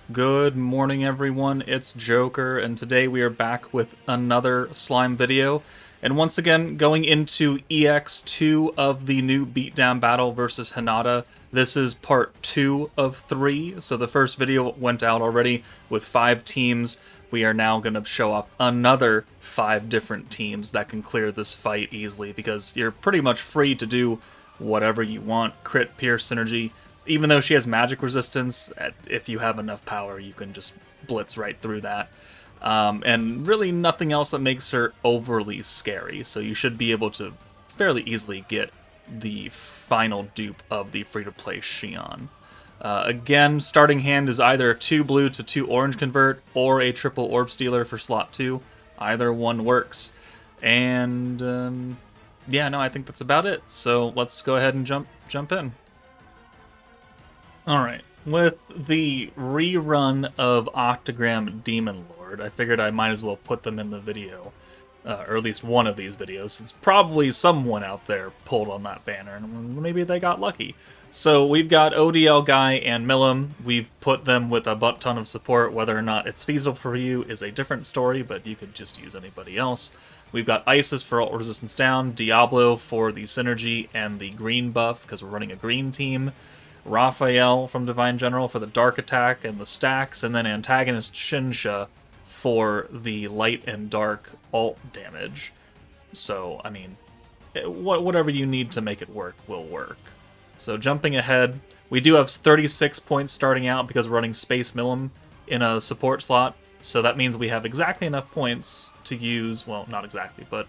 Good morning, everyone. It's Joker, and today we are back with another slime video. And once again, going into EX2 of the new Beatdown Battle versus Hinata. This is part 2 of 3. So the first video went out already with 5 teams. We are now going to show off another 5 different teams that can clear this fight easily, because you're pretty much free to do whatever you want. Crit, pierce, synergy. Even though she has magic resistance, if you have enough power, you can just blitz right through that. And really nothing else that makes her overly scary, so you should be able to fairly easily get the final dupe of the free-to-play Xion. Again, starting hand is either a 2 blue to 2 orange convert, or a triple orb stealer for slot 2. Either one works. And yeah, no, I think that's about it. So let's go ahead and jump in. Alright, with the rerun of Octagram Demon Lord, I figured I might as well put them in the video. Or at least one of these videos. It's probably someone out there pulled on that banner, and maybe they got lucky. So we've got ODL Guy and Millum. We've put them with a butt ton of support. Whether or not it's feasible for you is a different story, but you could just use anybody else. We've got Isis for ult resistance down, Diablo for the synergy and the green buff, because we're running a green team. Raphael from Divine General for the dark attack and the stacks, and then antagonist Shinsha for the light and dark ult damage. So, I mean, whatever you need to make it work will work. So jumping ahead, we do have 36 points starting out because we're running Space Millum in a support slot, so that means we have exactly enough points to use, well, not exactly, but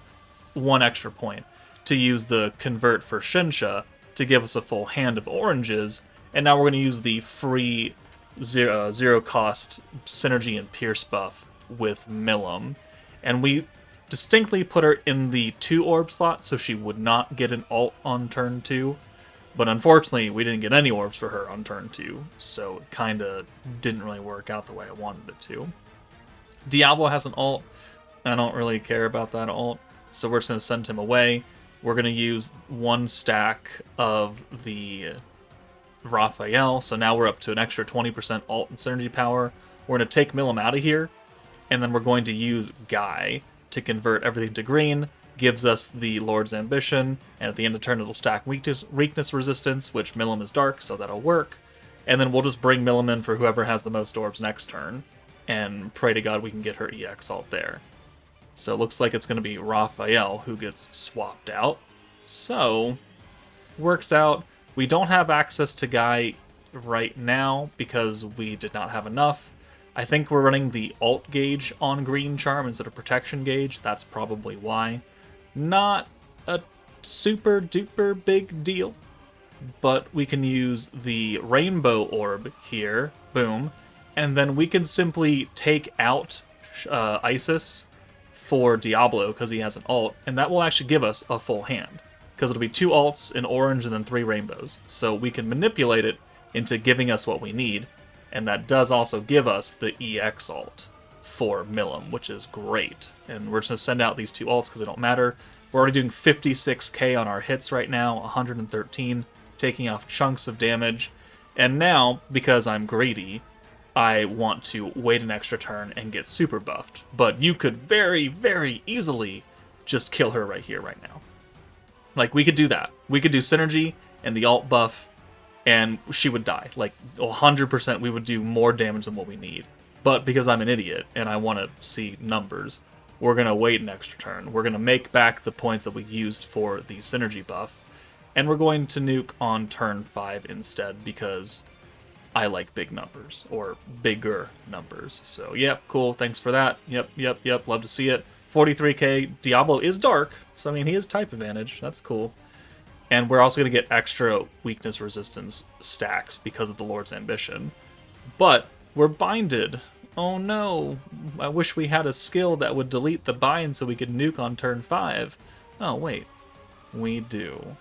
1 extra point to use the convert for Shinsha to give us a full hand of oranges, and now we're going to use the free zero cost synergy and pierce buff with Millum, and we distinctly put her in the 2 orb slot so she would not get an ult on turn 2, but unfortunately we didn't get any orbs for her on turn 2, so it kind of didn't really work out the way I wanted it to. Diablo has an ult. I don't really care about that ult, so we're just going to send him away. We're going to use 1 stack of the Raphael, so now we're up to an extra 20% ult and synergy power. We're going to take Millum out of here, and then we're going to use Guy to convert everything to green. Gives us the Lord's Ambition, and at the end of the turn it'll stack weakness resistance, which Millum is dark, so that'll work. And then we'll just bring Millum in for whoever has the most orbs next turn, and pray to God we can get her EX ult there. So it looks like it's going to be Raphael who gets swapped out. So, works out. We don't have access to Guy right now because we did not have enough. I think we're running the ult gauge on Green Charm instead of protection gauge. That's probably why. Not a super duper big deal, but we can use the Rainbow Orb here. Boom. And then we can simply take out Isis for Diablo because he has an ult, and that will actually give us a full hand because it'll be 2 ults in orange and then 3 rainbows, so we can manipulate it into giving us what we need, and that does also give us the EX ult for Millum, which is great. And we're just going to send out these 2 ults because they don't matter. We're already doing 56k on our hits right now, 113, taking off chunks of damage, and now, because I'm greedy, I want to wait an extra turn and get super buffed. But you could very, very easily just kill her right here, right now. Like, we could do that. We could do synergy and the alt buff, and she would die. Like, 100% we would do more damage than what we need. But because I'm an idiot and I want to see numbers, we're going to wait an extra turn. We're going to make back the points that we used for the synergy buff, and we're going to nuke on turn 5 instead because I like big numbers, or bigger numbers. So, yep, cool, thanks for that. Yep, love to see it. 43k, Diablo is dark, so I mean, he has type advantage, that's cool. And we're also going to get extra weakness resistance stacks because of the Lord's Ambition. But we're binded. Oh no, I wish we had a skill that would delete the bind so we could nuke on turn 5. Oh, wait, we do.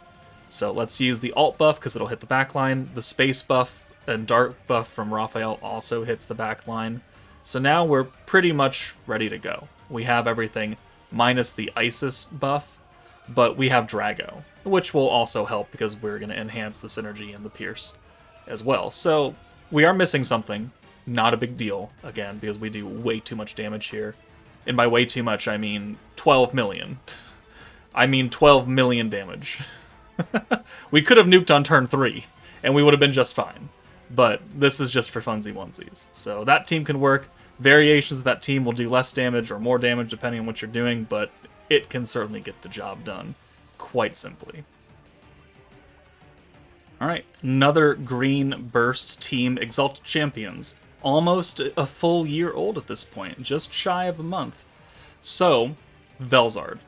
So let's use the alt buff because it'll hit the backline, the space buff and dark buff from Raphael also hits the back line. So now we're pretty much ready to go. We have everything minus the Isis buff, but we have Drago, which will also help because we're going to enhance the synergy and the pierce as well. So we are missing something, not a big deal, again, because we do way too much damage here. And by way too much, I mean 12 million. I mean 12 million damage. We could have nuked on turn 3, and we would have been just fine. But this is just for funsy onesies. So that team can work. Variations of that team will do less damage or more damage depending on what you're doing, but it can certainly get the job done quite simply. Alright, another green burst team, Exalted Champions. Almost a full year old at this point, just shy of a month. So, Velzard.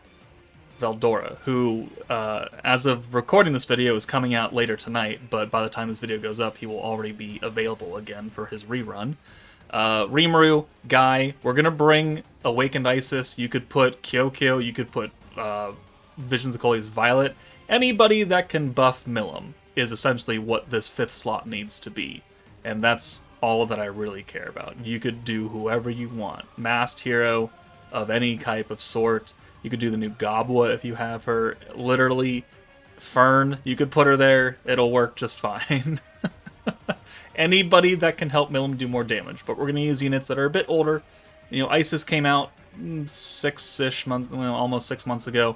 Veldora, who, as of recording this video, is coming out later tonight, but by the time this video goes up, he will already be available again for his rerun. Rimuru, Guy, we're going to bring Awakened Isis. You could put Kyokyo, you could put Visions of Koli's Violet. Anybody that can buff Milim is essentially what this 5th slot needs to be. And that's all that I really care about. You could do whoever you want. Masked hero of any type of sort. You could do the new Gobwa if you have her. Literally, Fern, you could put her there. It'll work just fine. Anybody that can help Milim do more damage. But we're going to use units that are a bit older. You know, Isis came out 6-ish months, well, almost 6 months ago.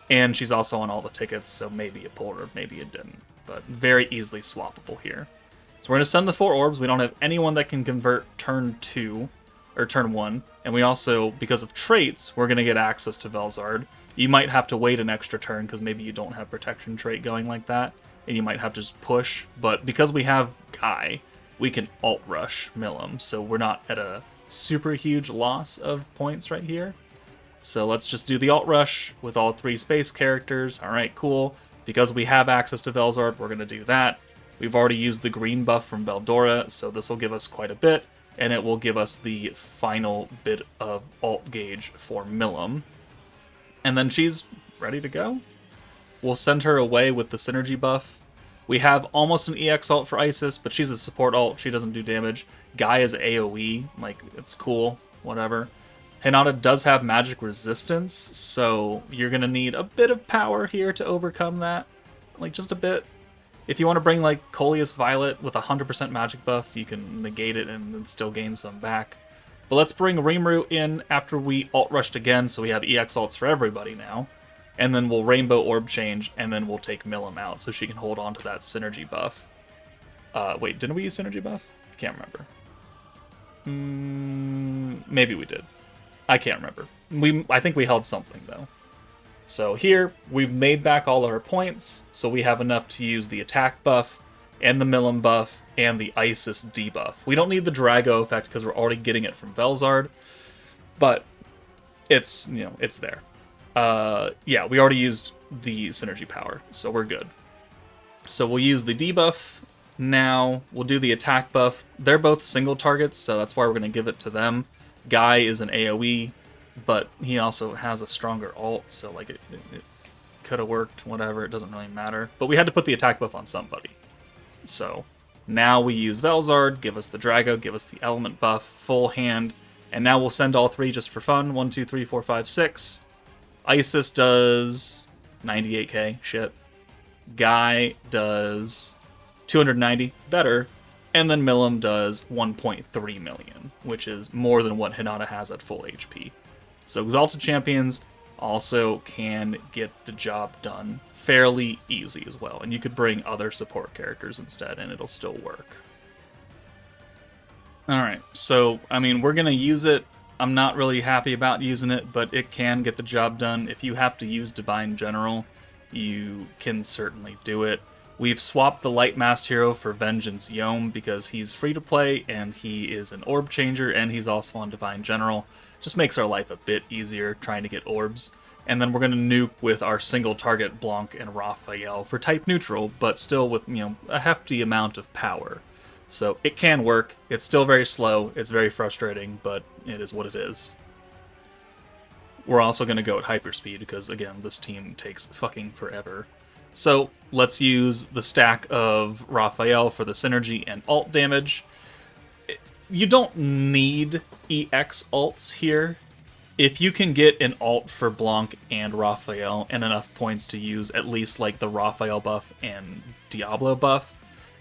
And she's also on all the tickets, so maybe it pulled her, maybe it didn't. But very easily swappable here. So we're going to send the 4 orbs. We don't have anyone that can convert turn 2, or turn 1. And we also, because of traits, we're going to get access to Velzard. You might have to wait an extra turn, because maybe you don't have protection trait going like that. And you might have to just push. But because we have Guy, we can alt rush Milim. So we're not at a super huge loss of points right here. So let's just do the alt rush with all 3 space characters. Alright, cool. Because we have access to Velzard, we're going to do that. We've already used the green buff from Veldora, so this will give us quite a bit. And it will give us the final bit of alt gauge for Milim. And then she's ready to go. We'll send her away with the synergy buff. We have almost an EX alt for Isis, but she's a support alt. She doesn't do damage. Guy is AoE. Like, it's cool. Whatever. Hinata does have magic resistance, so you're going to need a bit of power here to overcome that. Like, just a bit. If you want to bring, like, Coleus Violet with 100% magic buff, you can negate it and then still gain some back. But let's bring Rimuru in after we alt-rushed again, so we have EX alts for everybody now. And then we'll Rainbow Orb change, and then we'll take Milim out, so she can hold on to that synergy buff. Wait, didn't we use synergy buff? I can't remember. Maybe we did. I can't remember. I think we held something, though. So here, we've made back all of our points, so we have enough to use the attack buff, and the Milim buff, and the Isis debuff. We don't need the Drago effect, because we're already getting it from Velzard, but it's, you know, it's there. Yeah, we already used the synergy power, so we're good. So we'll use the debuff now. We'll do the attack buff. They're both single targets, so that's why we're going to give it to them. Guy is an AoE, but he also has a stronger ult, so like it could have worked, whatever, it doesn't really matter. But we had to put the attack buff on somebody. So now we use Velzard, give us the Drago, give us the element buff, full hand, and now we'll send all 3 just for fun. 1, 2, 3, 4, 5, 6. Isis does 98k, shit. Guy does 290, better. And then Milim does 1.3 million, which is more than what Hinata has at full HP. So Exalted Champions also can get the job done fairly easy as well. And you could bring other support characters instead, and it'll still work. Alright, so, I mean, we're going to use it. I'm not really happy about using it, but it can get the job done. If you have to use Divine General, you can certainly do it. We've swapped the Light Masked Hero for Vengeance Yome because he's free to play and he is an orb changer and he's also on Divine General. Just makes our life a bit easier trying to get orbs. And then we're going to nuke with our single target Blanc and Raphael for type neutral, but still with, you know, a hefty amount of power. So it can work. It's still very slow. It's very frustrating, but it is what it is. We're also going to go at hyperspeed because, again, this team takes fucking forever. So let's use the stack of Raphael for the synergy and alt damage. You don't need EX alts here. If you can get an alt for Blanc and Raphael and enough points to use at least like the Raphael buff and Diablo buff,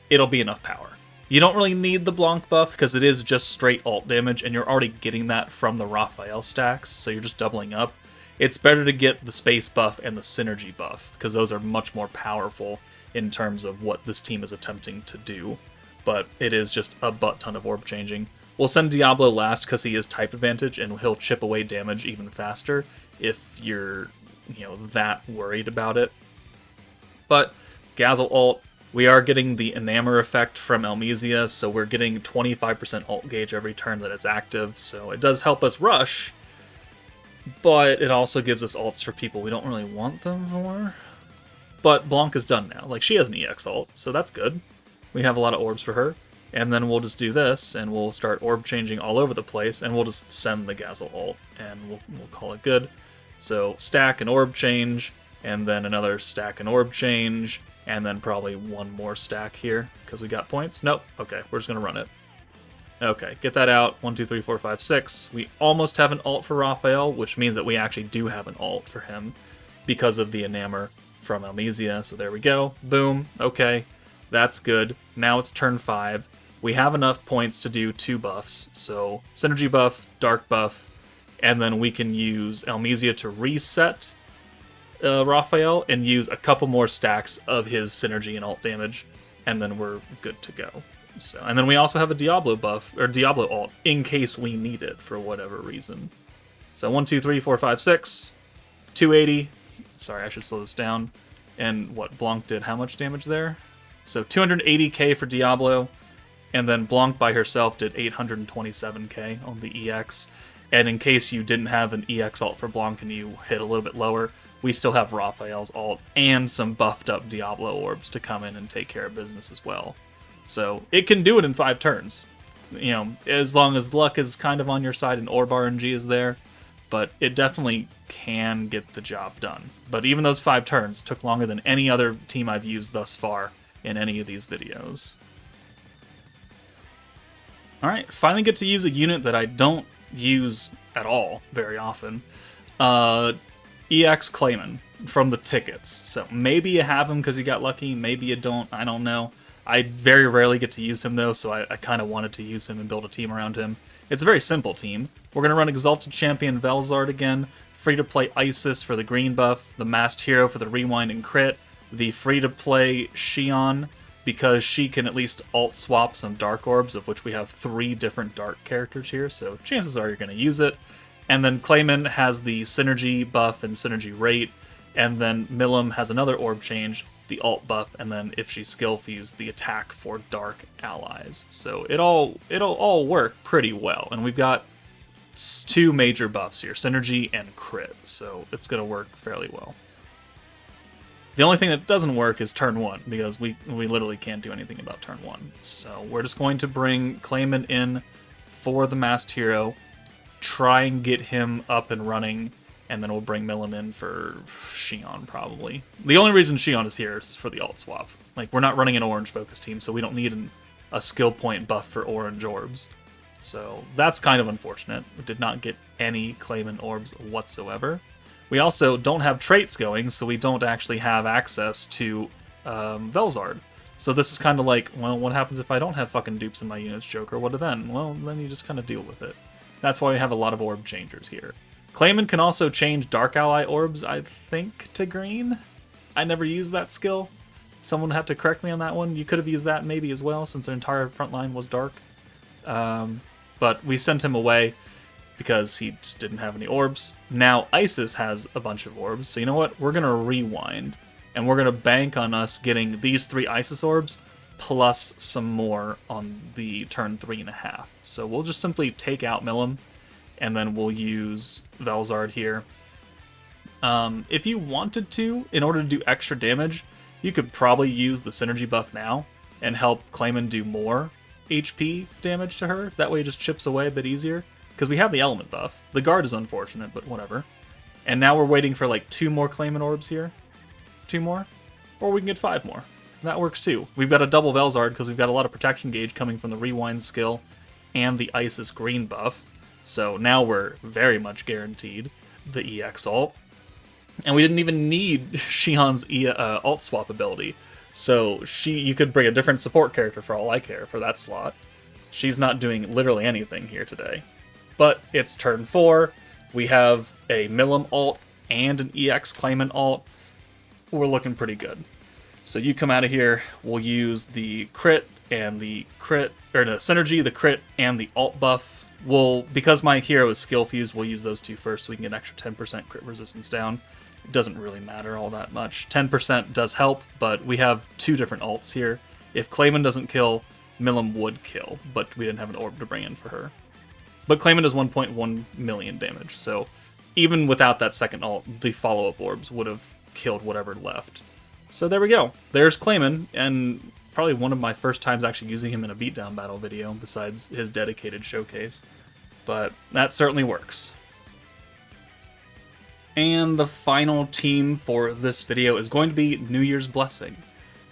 it'll be enough power. You don't really need the Blanc buff because it is just straight alt damage, and you're already getting that from the Raphael stacks, so you're just doubling up. It's better to get the space buff and the synergy buff, because those are much more powerful in terms of what this team is attempting to do. But it is just a butt ton of orb changing. We'll send Diablo last because he is type advantage, and he'll chip away damage even faster if you're, that worried about it. But Gazel ult, we are getting the Enamor effect from Elmesia, so we're getting 25% ult gauge every turn that it's active, so it does help us rush, but it also gives us ults for people we don't really want them for. But Blanca's done now. Like, she has an EX ult, so that's good. We have a lot of orbs for her. And then we'll just do this, and we'll start orb changing all over the place, and we'll just send the Gazel ult, and we'll call it good. So stack and orb change, and then another stack and orb change, and then probably one more stack here, because we got points. Nope. Okay, we're just going to run it. Okay, get that out. 1, 2, 3, 4, 5, 6. We almost have an ult for Raphael, which means that we actually do have an ult for him because of the Enamor from Elmesia. So there we go. Boom. Okay, that's good. Now it's turn 5. We have enough points to do 2 buffs. So synergy buff, dark buff, and then we can use Elmesia to reset Raphael and use a couple more stacks of his synergy and ult damage, and then we're good to go. So, and then we also have a Diablo buff, or Diablo ult, in case we need it for whatever reason. So 1, 2, 3, 4, 5, 6, 280. Sorry, I should slow this down. And what, Blanc did how much damage there? So 280k for Diablo, and then Blanc by herself did 827k on the EX. And in case you didn't have an EX ult for Blanc and you hit a little bit lower, we still have Raphael's ult and some buffed up Diablo orbs to come in and take care of business as well. So it can do it in 5 turns, as long as luck is kind of on your side and orb RNG is there, but it definitely can get the job done. But even those 5 turns took longer than any other team I've used thus far in any of these videos. Alright, finally get to use a unit that I don't use at all very often. EX Clayman from the tickets. So maybe you have him because you got lucky, maybe you don't, I don't know. I very rarely get to use him though, so I kind of wanted to use him and build a team around him. It's a very simple team. We're going to run Exalted Champion Velzard again, free-to-play Isis for the green buff, the Masked Hero for the rewind and crit, the free-to-play Xion, because she can at least alt-swap some Dark Orbs, of which we have 3 different Dark characters here, so chances are you're going to use it. And then Clayman has the Synergy buff and Synergy rate, and then Milim has another Orb change, the alt buff, and then if she skill fused, the attack for Dark allies. So it'll all work pretty well, and we've got 2 major buffs here, Synergy and crit, so it's going to work fairly well. The only thing that doesn't work is turn 1, because we literally can't do anything about turn 1. So we're just going to bring Clayman in for the Masked Hero, try and get him up and running, and then we'll bring Milim in for Xion, probably. The only reason Xion is here is for the alt swap. Like, we're not running an orange focus team, so we don't need a skill point buff for orange orbs. So that's kind of unfortunate. We did not get any Clayman orbs whatsoever. We also don't have traits going, so we don't actually have access to Velzard. So this is kind of like, well, what happens if I don't have fucking dupes in my units, Joker? What then? Well, then you just kind of deal with it. That's why we have a lot of orb changers here. Clayman can also change Dark Ally orbs, I think, to green. I never used that skill. Someone would have to correct me on that one. You could have used that maybe as well, since the entire front line was dark. But we sent him away because he just didn't have any orbs. Now Isis has a bunch of orbs, so you know what? We're going to rewind, and we're going to bank on us getting these 3 Isis orbs, plus some more on the turn 3.5. So we'll just simply take out Milim, and then we'll use Velzard here. If you wanted to, in order to do extra damage, you could probably use the Synergy buff now, and help Clayman do more HP damage to her. That way it just chips away a bit easier, because we have the Element buff. The Guard is unfortunate, but whatever. And now we're waiting for like 2 more Clayman orbs here. 2 more? Or we can get 5 more. That works too. We've got a double Velzard because we've got a lot of protection gauge coming from the rewind skill and the Isis green buff. So now we're very much guaranteed the EX ult. And we didn't even need Xion's alt swap ability. So you could bring a different support character for all I care for that slot. She's not doing literally anything here today. But it's turn 4. We have a Milim ult and an EX Clayman ult. We're looking pretty good. So you come out of here, we'll use the crit and the crit, or the synergy, the crit, and the ult buff. Because my hero is skill fused, we'll use those two first so we can get an extra 10% crit resistance down. It doesn't really matter all that much. 10% does help, but we have 2 different ults here. If Clayman doesn't kill, Milim would kill, but we didn't have an orb to bring in for her. But Clayman does 1.1 million damage, so even without that second ult, the follow-up orbs would have killed whatever left. So there we go. There's Clayman, and probably one of my first times actually using him in a beatdown battle video, besides his dedicated showcase. But that certainly works. And the final team for this video is going to be New Year's Blessing.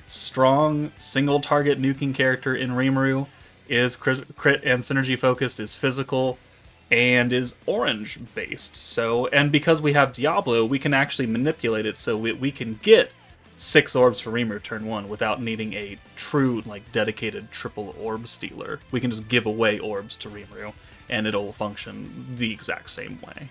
Strong, single-target nuking character in Rimuru, is crit and synergy focused, is physical, and is orange based. So, and because we have Diablo, we can actually manipulate it so we can get 6 orbs for Rimuru turn 1 without needing a true, like, dedicated triple orb stealer. We can just give away orbs to Rimuru, and it'll function the exact same way.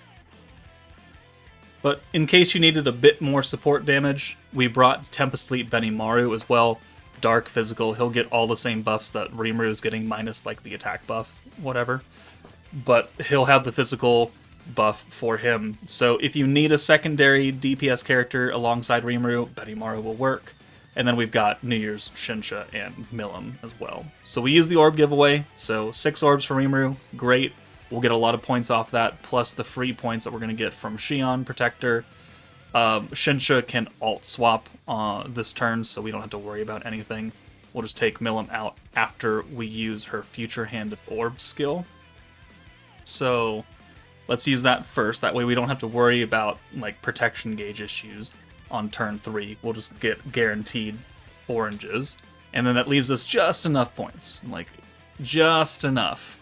But in case you needed a bit more support damage, we brought Tempest Elite Benimaru as well. Dark physical, he'll get all the same buffs that Rimuru is getting, minus like the attack buff, whatever. But he'll have the physical buff for him. So if you need a secondary DPS character alongside Rimuru, Benimaru will work. And then we've got New Year's Shinsha and Milim as well. So we use the orb giveaway, so 6 orbs for Rimuru, great. We'll get a lot of points off that, plus the free points that we're going to get from Xion Protector. Shinsha can alt swap this turn, so we don't have to worry about anything. We'll just take Milim out after we use her Future Hand of Orb skill. So let's use that first. That way we don't have to worry about like protection gauge issues on turn 3. We'll just get guaranteed oranges. And then that leaves us just enough points. Like, just enough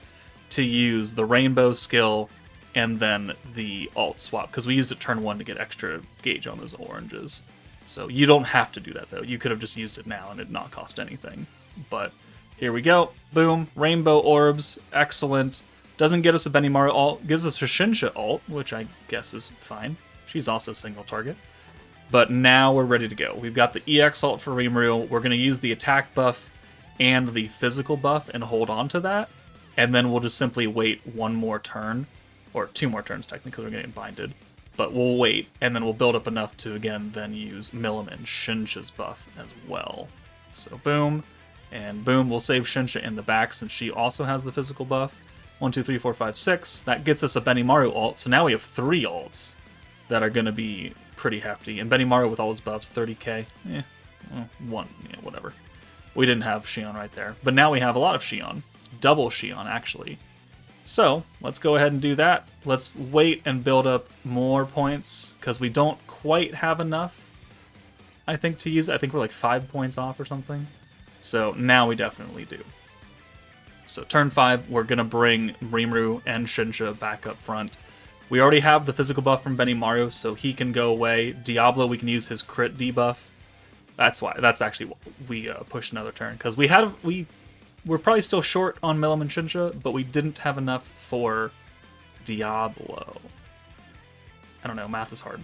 to use the rainbow skill and then the alt swap, because we used it turn 1 to get extra gauge on those oranges. So you don't have to do that, though. You could have just used it now and it not cost anything. But here we go. Boom. Rainbow orbs. Excellent. Doesn't get us a Benimaru alt. Gives us a Shinsha alt, which I guess is fine. She's also single target. But now we're ready to go. We've got the EX alt for Rimuru. We're going to use the attack buff and the physical buff and hold on to that. And then we'll just simply wait 1 more turn. Or 2 more turns, technically, we're getting binded. But we'll wait, and then we'll build up enough to, again, then use Milim and Shinsha's buff as well. So boom, and boom. We'll save Shinsha in the back since she also has the physical buff. 1, 2, 3, 4, 5, 6. That gets us a Benimaru ult, so now we have 3 ults that are going to be pretty hefty. And Benimaru with all his buffs, 30k. Whatever. We didn't have Xion right there. But now we have a lot of Xion. Double Xion, actually. So, let's go ahead and do that. Let's wait and build up more points, because we don't quite have enough, I think, to use it. I think we're like 5 points off or something. So, now we definitely do. So, turn 5, we're going to bring Rimuru and Shinsha back up front. We already have the physical buff from Benimaru, so he can go away. Diablo, we can use his crit debuff. That's why. That's actually why we pushed another turn, because we're probably still short on Milim and Shinsha, but we didn't have enough for Diablo. I don't know, math is hard.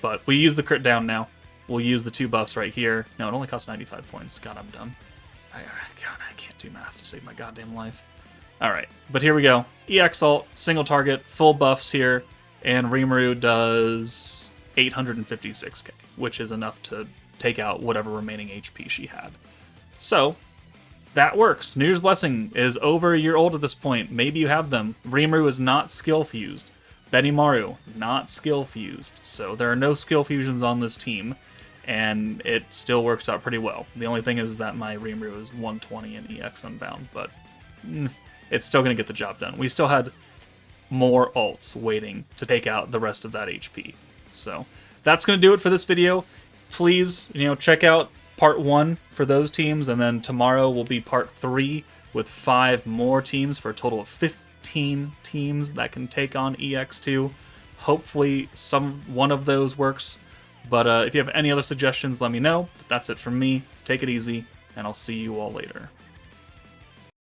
But we use the crit down now. We'll use the 2 buffs right here. No, it only costs 95 points. God, I'm done. I can't do math to save my goddamn life. Alright, but here we go. EX ult, single target, full buffs here, and Rimuru does 856k, which is enough to take out whatever remaining HP she had. So, that works. New Year's Blessing is over a year old at this point. Maybe you have them. Rimuru is not skill fused. Benimaru, not skill fused. So there are no skill fusions on this team, and it still works out pretty well. The only thing is that my Rimuru is 120 in EX Unbound, but it's still going to get the job done. We still had more ults waiting to take out the rest of that HP. So that's going to do it for this video. Please, check out part 1 for those teams, and then tomorrow will be part 3 with 5 more teams for a total of 15 teams that can take on EX2. Hopefully one of those works But if you have any other suggestions, let me know. That's it from me. Take it easy, and I'll see you all later.